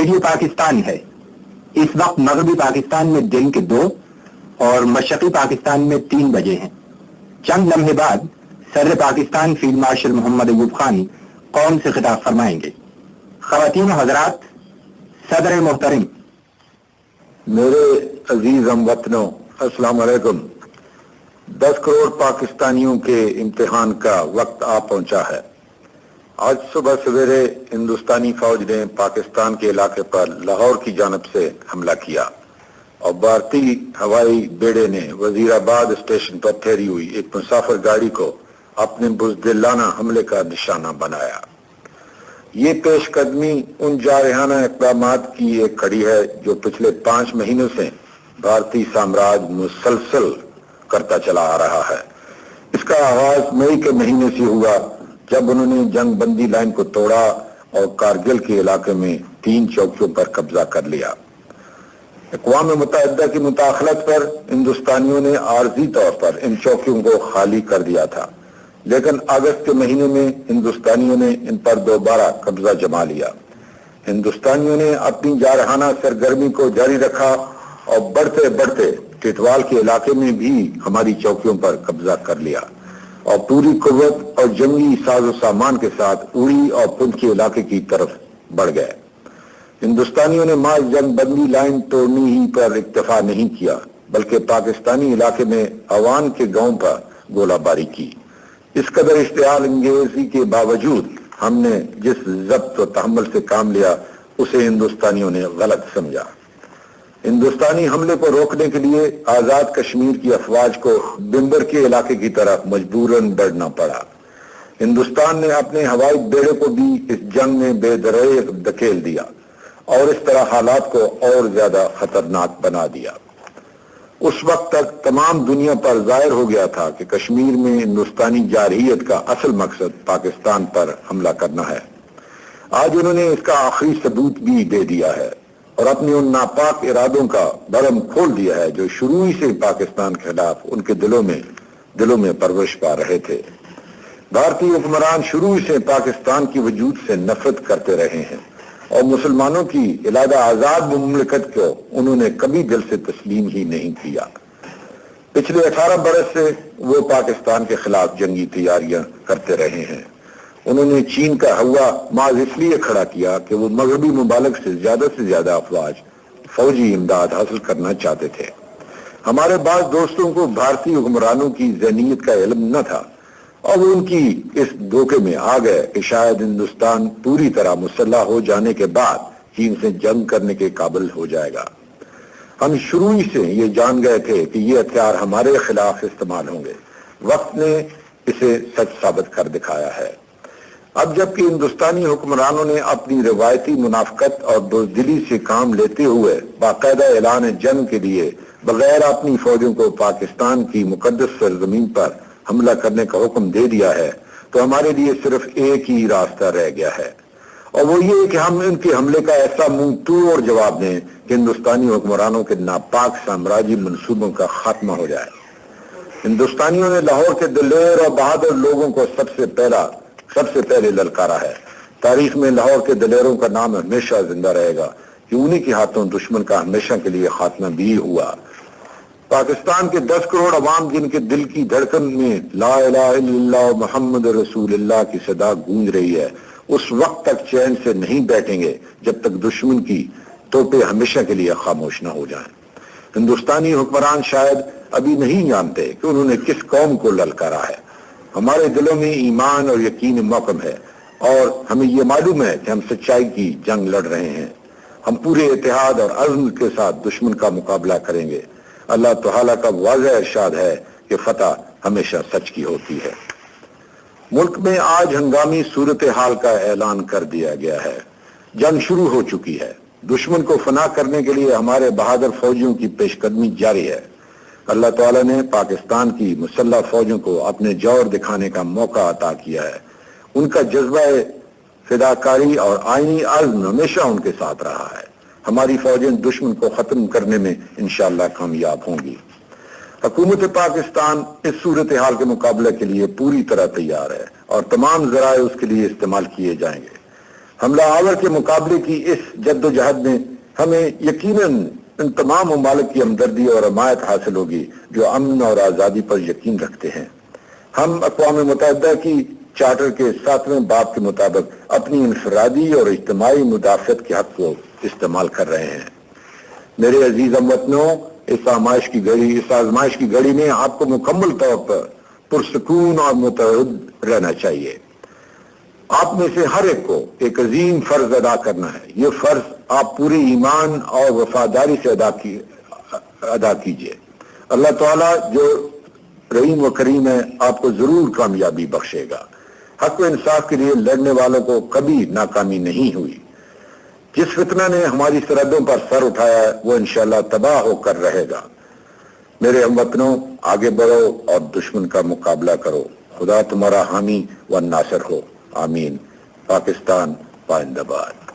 Radio Pakistan ہے۔ اس وقت مغربی پاکستان میں دن کے 2 اور مشرقی پاکستان میں 3 بجے ہیں۔ چند لمحے بعد صدر پاکستان فیلڈ مارشل محمد ایوب خان قوم سے خطاب فرمائیں گے۔ خواتین و حضرات، صدر محترم۔ میرے عزیز ہم وطنوں، السلام علیکم۔ 10 کروڑ پاکستانیوں کے امتحان کا وقت آ پہنچا ہے۔ آج صبح سویرے ہندوستانی فوج نے پاکستان کے علاقے پر لاہور کی جانب سے حملہ کیا اور بھارتی ہوائی بیڑے نے وزیر آباد اسٹیشن پر ٹھہری ہوئی ایک مسافر گاڑی کو اپنے بزدلانہ حملے کا نشانہ بنایا۔ یہ پیش قدمی ان جارحانہ اقدامات کی ایک کڑی ہے جو پچھلے 5 مہینوں سے بھارتی سامراج مسلسل کرتا چلا آ رہا ہے۔ اس کا آغاز مئی کے مہینے سے ہوا جب انہوں نے جنگ بندی لائن کو توڑا اور کارگل کے علاقے میں 3 چوکیوں پر قبضہ کر لیا۔ اقوام متحدہ کی مداخلت پر ہندوستانیوں نے عارضی طور پر ان چوکیوں کو خالی کر دیا تھا، لیکن اگست کے مہینے میں ہندوستانیوں نے ان پر دوبارہ قبضہ جما لیا۔ ہندوستانیوں نے اپنی جارحانہ سرگرمی کو جاری رکھا اور بڑھتے بڑھتے ٹٹوال کے علاقے میں بھی ہماری چوکیوں پر قبضہ کر لیا اور پوری قوت اور جنگی ساز و سامان کے ساتھ اڑی اور پنچ کے علاقے کی طرف بڑھ گئے۔ ہندوستانیوں نے محض جنگ بندی لائن توڑنے ہی پر اکتفا نہیں کیا، بلکہ پاکستانی علاقے میں عوان کے گاؤں پر گولہ باری کی۔ اس قدر اشتعال انگیزی کے باوجود ہم نے جس ضبط و تحمل سے کام لیا اسے ہندوستانیوں نے غلط سمجھا۔ ہندوستانی حملے کو روکنے کے لیے آزاد کشمیر کی افواج کو بمبر کے علاقے کی طرف مجبوراً بڑھنا پڑا۔ ہندوستان نے اپنے ہوائی بیڑے کو بھی اس جنگ میں بے دریغ دھکیل دیا اور اس طرح حالات کو اور زیادہ خطرناک بنا دیا۔ اس وقت تک تمام دنیا پر ظاہر ہو گیا تھا کہ کشمیر میں ہندوستانی جارحیت کا اصل مقصد پاکستان پر حملہ کرنا ہے۔ آج انہوں نے اس کا آخری ثبوت بھی دے دیا ہے اور اپنے ان ناپاک ارادوں کا برہم کھول دیا ہے جو شروع ہی سے پاکستان کے خلاف ان کے دلوں میں پرورش پا رہے تھے۔ بھارتی حکمران شروع سے پاکستان کی وجود سے نفرت کرتے رہے ہیں اور مسلمانوں کی علیحدہ آزاد مملکت کو انہوں نے کبھی دل سے تسلیم ہی نہیں کیا۔ پچھلے 18 برس سے وہ پاکستان کے خلاف جنگی تیاریاں کرتے رہے ہیں۔ انہوں نے چین کا ہوا محض اس لیے کھڑا کیا کہ وہ مغربی ممالک سے زیادہ افواج فوجی امداد حاصل کرنا چاہتے تھے۔ ہمارے بعض دوستوں کو بھارتی حکمرانوں کی ذہنیت کا علم نہ تھا اور وہ ان کی اس دھوکے میں آ گئے کہ شاید ہندوستان پوری طرح مسلح ہو جانے کے بعد چین سے جنگ کرنے کے قابل ہو جائے گا۔ ہم شروع ہی سے یہ جان گئے تھے کہ یہ ہتھیار ہمارے خلاف استعمال ہوں گے۔ وقت نے اسے سچ ثابت کر دکھایا ہے۔ اب جبکہ ہندوستانی حکمرانوں نے اپنی روایتی منافقت اور بزدلی سے کام لیتے ہوئے باقاعدہ اعلان جنگ کے لیے بغیر اپنی فوجوں کو پاکستان کی مقدس سرزمین پر حملہ کرنے کا حکم دے دیا ہے، تو ہمارے لیے صرف ایک ہی راستہ رہ گیا ہے، اور وہ یہ کہ ہم ان کے حملے کا ایسا منہ توڑ جواب دیں کہ ہندوستانی حکمرانوں کے ناپاک سامراجی منصوبوں کا خاتمہ ہو جائے۔ ہندوستانیوں نے لاہور کے دلیر اور بہادر لوگوں کو سب سے پہلے للکارا ہے۔ تاریخ میں لاہور کے دلیروں کا نام ہمیشہ زندہ رہے گا کہ انہی کے ہاتھوں دشمن کا ہمیشہ کے لیے خاتمہ بھی ہوا۔ پاکستان کے 10 کروڑ عوام جن کے دل کی دھڑکن میں لا الہ الا اللہ محمد رسول اللہ کی صدا گونج رہی ہے، اس وقت تک چین سے نہیں بیٹھیں گے جب تک دشمن کی توپیں ہمیشہ کے لیے خاموش نہ ہو جائیں۔ ہندوستانی حکمران شاید ابھی نہیں جانتے کہ انہوں نے کس قوم کو للکارا ہے۔ ہمارے دلوں میں ایمان اور یقین محکم ہے اور ہمیں یہ معلوم ہے کہ ہم سچائی کی جنگ لڑ رہے ہیں۔ ہم پورے اتحاد اور عزم کے ساتھ دشمن کا مقابلہ کریں گے۔ اللہ تعالیٰ کا واضح ارشاد ہے کہ فتح ہمیشہ سچ کی ہوتی ہے۔ ملک میں آج ہنگامی صورتحال کا اعلان کر دیا گیا ہے۔ جنگ شروع ہو چکی ہے۔ دشمن کو فنا کرنے کے لیے ہمارے بہادر فوجیوں کی پیش قدمی جاری ہے۔ اللہ تعالیٰ نے پاکستان کی مسلح فوجوں کو اپنے جوہر دکھانے کا موقع عطا کیا ہے۔ ان کا جذبہ فداکاری اور آئینی عزم ہمیشہ ان کے ساتھ رہا ہے۔ ہماری فوجیں دشمن کو ختم کرنے میں انشاءاللہ کامیاب ہوں گی۔ حکومت پاکستان اس صورتحال کے مقابلے کے لیے پوری طرح تیار ہے اور تمام ذرائع اس کے لیے استعمال کیے جائیں گے۔ حملہ آور کے مقابلے کی اس جد و جہد میں ہمیں یقیناً ان تمام ممالک کی ہمدردی اور حمایت حاصل ہوگی جو امن اور آزادی پر یقین رکھتے ہیں۔ ہم اقوام متحدہ کی چارٹر کے 7ویں باب کے مطابق اپنی انفرادی اور اجتماعی مدافعت کے حق کو استعمال کر رہے ہیں۔ میرے عزیز ہم وطنوں، اس آزمائش کی گھڑی میں آپ کو مکمل طور پر پرسکون اور متحد رہنا چاہیے۔ آپ میں سے ہر ایک کو ایک عظیم فرض ادا کرنا ہے۔ یہ فرض آپ پوری ایمان اور وفاداری سے ادا کیجیے۔ اللہ تعالیٰ جو رحیم و کریم ہے آپ کو ضرور کامیابی بخشے گا۔ حق و انصاف کے لیے لڑنے والوں کو کبھی ناکامی نہیں ہوئی۔ جس فتنہ نے ہماری سرحدوں پر سر اٹھایا ہے وہ انشاءاللہ تباہ ہو کر رہے گا۔ میرے ہم وطنوں، آگے بڑھو اور دشمن کا مقابلہ کرو۔ خدا تمہارا حامی و ناصر ہو۔ آمین۔ پاکستان پائندہ باد۔